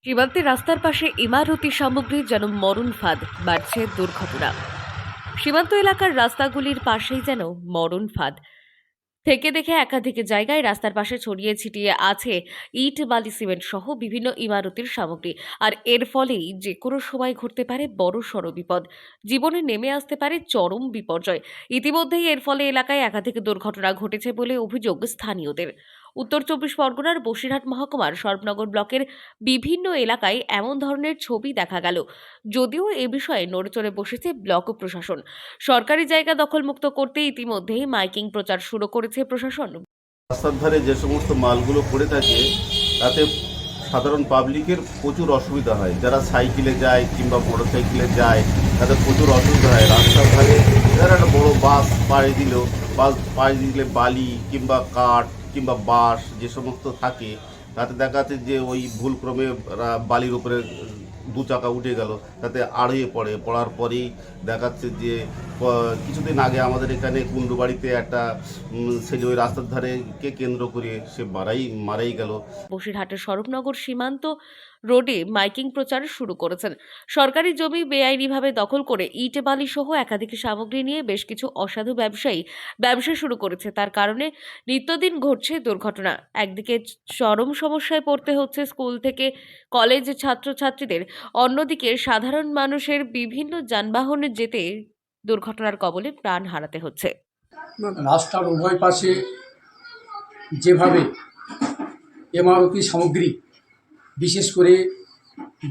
সীমান্তে রাস্তার পাশে ইমারতি সামগ্রী যেন মরণ ফাঁদ, বাড়ছে দুর্ঘটনা। সীমান্ত এলাকার রাস্তাগুলির পাশেই যেন মরণ ফাঁদ থেকে দেখে একাধিক জায়গায় রাস্তার পাশে ছড়িয়ে ছিটিয়ে আছে ইট, বালি, সিমেন্ট সহ বিভিন্ন ইমারতির সামগ্রী। আর এর ফলেই যে কোনো সময় ঘটতে পারে বড় সড় বিপদ, জীবনে নেমে আসতে পারে চরম বিপর্যয়। ইতিমধ্যেই এর ফলে এলাকায় একাধিক দুর্ঘটনা ঘটেছে বলে অভিযোগ স্থানীয়দের। উত্তর চব্বিশ পরগনার বসিরহাট মহকুমার সর্বনগর ব্লকের বিভিন্ন এলাকায় এমন ধরনের ছবি দেখা গেল। যদিও এ বিষয়ে নড়েচড়ে বসেছে ব্লক প্রশাসন। সরকারি জায়গা দখলমুক্ত করতে ইতিমধ্যেই মাইকিং প্রচার শুরু করেছে প্রশাসন। রাস্তার ধারে যে সমস্ত মালগুলো পড়ে থাকে তাতে সাধারণ পাবলিকের প্রচুর অসুবিধা হয়। যারা সাইকেলে যায় কিংবা মোটর সাইকেলে যায় তাদের প্রচুর অসুবিধা হয়। রাস্তার ধারে যারা একটা বড়ো বাস পাড়ি দিলে বালি কিংবা কাঠ কিংবা বাঁশ যে সমস্ত থাকে তাতে দেখা যাচ্ছে যে ওই ভুলক্রমে বালির উপরে দু চাকা উঠে গেল, তাতে আড়িয়ে পড়ার পরেই দেখাচ্ছে যে কিছুদিন আগে আমাদের এখানে কুণ্ডুবাড়িতে একটা ছেলে ওই রাস্তার ধারে কে কেন্দ্র করে সে মারাই গেল। বসিরহাটের স্বরূপনগর সীমান্ত রোডে মাইকিং প্রচার শুরু করেছেন। সরকারি জমি বেআইনিভাবে দখল করে ইট, বালি সহ একাধিক সামগ্রী নিয়ে বেশ কিছু অসাধু ব্যবসায়ী ব্যবসা শুরু করেছে। তার কারণে নিত্যদিন ঘটছে দুর্ঘটনা। একদিকে চরম সমস্যায় পড়তে হচ্ছে স্কুল থেকে কলেজ ছাত্রছাত্রীদের, অন্যদিকে সাধারণ মানুষের বিভিন্ন যানবাহনে যেতে দুর্ঘটনার কবলে প্রাণ হারাতে হচ্ছে। রাস্তার উভয় পাশে যেভাবে ইমারতি সামগ্রী, বিশেষ করে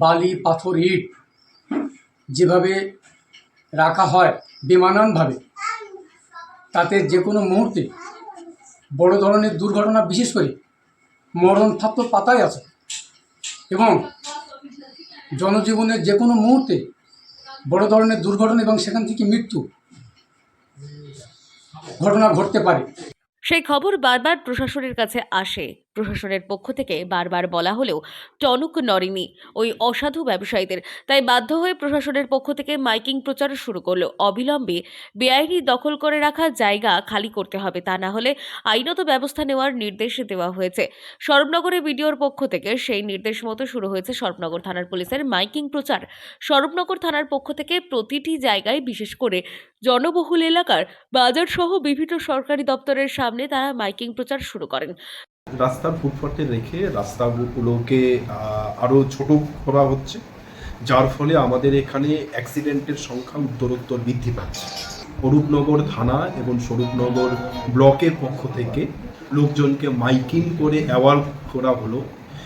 বালি, পাথর, ইট যেভাবে রাখা হয় বেমানানভাবে, তাতে যে কোনো মুহূর্তে বড় ধরনের দুর্ঘটনা, বিশেষ করে মরণ ফাঁদ তো পাতাই আছে, এবং জনজীবনের যে কোনো মুহূর্তে বড় ধরনের দুর্ঘটনা এবং সেখান থেকে মৃত্যু ঘটনা ঘটতে পারে। সেই খবর বারবার প্রশাসনের কাছে আসে। প্রশাসনের পক্ষ থেকে বারবার বলা হলেও টনক নড়েনি ওই অসাধু ব্যবসায়ীদের। তাই বাধ্য হয়ে প্রশাসনের পক্ষ থেকে মাইকিং প্রচার শুরু করলো। অবিলম্বে বেআইনি দখল করে রাখা জায়গা খালি করতে হবে, তা না হলে আইনত ব্যবস্থা নেওয়ার নির্দেশ দেওয়া হয়েছে। স্বরূপনগরে বিডিওর পক্ষ থেকে সেই নির্দেশ মতো শুরু হয়েছে স্বরূপনগর থানার পুলিশের মাইকিং প্রচার। স্বরূপনগর থানার পক্ষ থেকে প্রতিটি জায়গায়, বিশেষ করে জনবহুল এলাকার বাজার সহ বিভিন্ন সরকারি দপ্তরের সামনে তারা মাইকিং প্রচার শুরু করেন। রাস্তার ফুটপাতে রেখে রাস্তাগুলোকে আরও ছোট করা হচ্ছে, যার ফলে আমাদের এখানে অ্যাক্সিডেন্টের সংখ্যা উত্তরোত্তর বৃদ্ধি পাচ্ছে। স্বরূপনগর থানা এবং স্বরূপনগর ব্লকের পক্ষ থেকে লোকজনকে মাইকিং করে অ্যাওয়ার্ড করা হলো,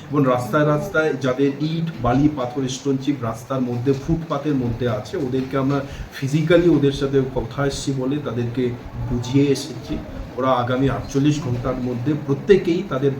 এবং রাস্তায় রাস্তায় যাদের ইট, বালি, পাথর, স্টোন চিপ রাস্তার মধ্যে, ফুটপাতের মধ্যে আছে, ওদেরকে আমরা ফিজিক্যালি ওদের সাথে কথা এসেছি বলে তাদেরকে বুঝিয়ে এসেছি। ওরা আগামী 48 ঘন্টার মধ্যে প্রত্যেকেই তাদের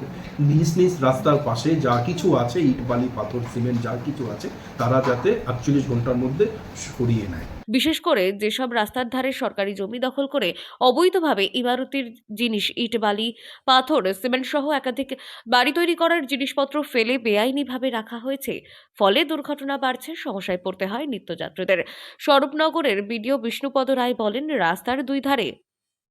নিজ নিজ রাস্তার পাশে যা কিছু আছে, ইট, বালি, পাথর, সিমেন্ট যা কিছু আছে, তারা যাতে 48 ঘন্টার মধ্যে সরিয়ে নেয়। বিশেষ করে যেসব রাস্তার ধারে সরকারি জমি দখল করে অবৈধভাবে ইমারতির জিনিস, ইট, বালি, পাথর, সিমেন্ট সহ একাধিক বাড়ি তৈরি করার জিনিসপত্র ফেলে বেআইনিভাবে রাখা হয়েছে, ফলে দুর্ঘটনা বাড়ছে, সমস্যায় পড়তে হয় নিত্যযাত্রীদের। স্বরূপনগরের বিডিও বিষ্ণুপদ রায় বলেন, রাস্তার দুই ধারে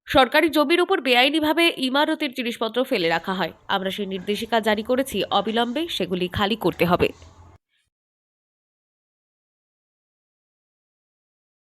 সরকারি জমির উপর বেআইনিভাবে ইমারতের জিনিসপত্র ফেলে রাখা হয়। আমরা সেই নির্দেশিকা জারি করেছি, অবিলম্বে সেগুলি খালি করতে হবে।